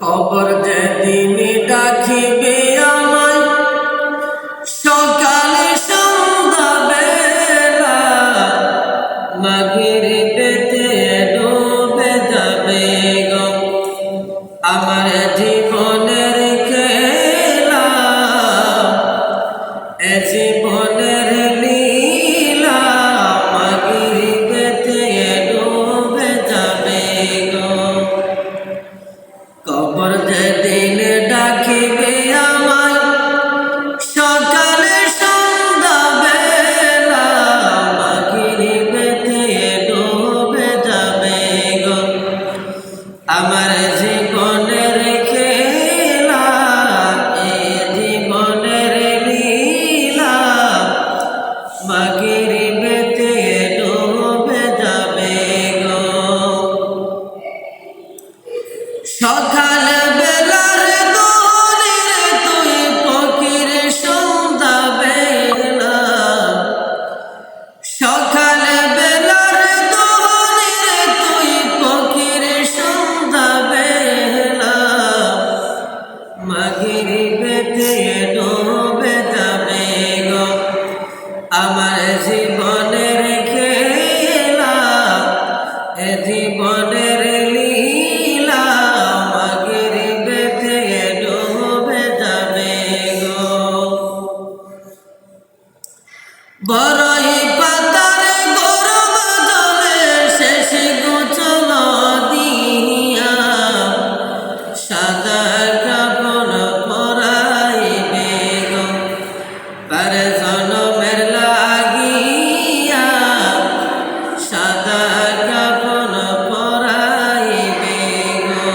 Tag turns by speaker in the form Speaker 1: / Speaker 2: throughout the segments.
Speaker 1: কবর যেদিন ডাকিবে আমায় সকালে সন্ধ্যা বেলা মাগরিবেতে ডুবে যাবে গো আমার জীবনের খেলা এ জীবনের লীলা মাগরিবেতে ডুবে যাবে গো কবর যেদিন ডাকিবে আমায় সকালে সন্ধ্যা বেলা মাগরিবেতে ডুবে যাবে গো আমার জীবনের খেলা এ জীবনের লীলা মাগরিবেতে ডুবে যাবে গো সকাল বেলার দোরে তুই ফকির সন্ধ্যা বেলা সকাল বেলার দোরে তুই ফকির সন্ধ্যা বেলা মাগরিবেতে ডুবে যাবে গো আমার জীবনের খেলা এ জীবনের লীলা মাগরিবেতে ডুবে যাবে গো বড়ই পাতার গরম জলে শেষ গোছল দিয়া সাদা কাপড় পরাইবে গো পার জনমের লাগিয়া সাদা কাপড় পরাইবে গো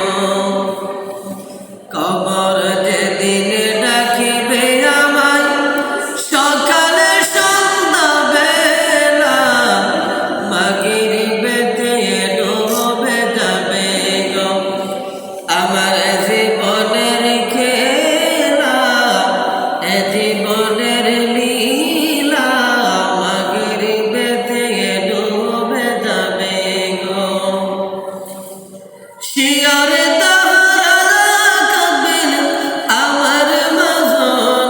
Speaker 1: কবর যেদিন ডাকিবে আমায় সকালে সন্ধ্যা বেলা মাগরিবেতে ডুবে যাবে গো আমার জীবনের খেলা এ জীবনের লীলা মাগরিবেতে ডুবে যাবে গো শিয়রে তাহারা কাঁদবেন আমার মাজননী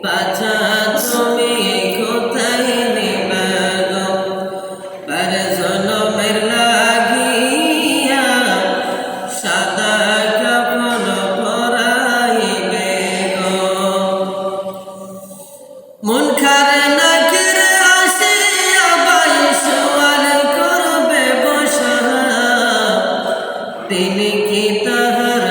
Speaker 1: বাছা তুমি কোথায় নিবা গো পার জনমের লাগিয়া সাদা কাপড় পরাইবে গো মন খারে নাকের আসিয়া বাই সওয়াল করবে বসা তিনি কি তাহার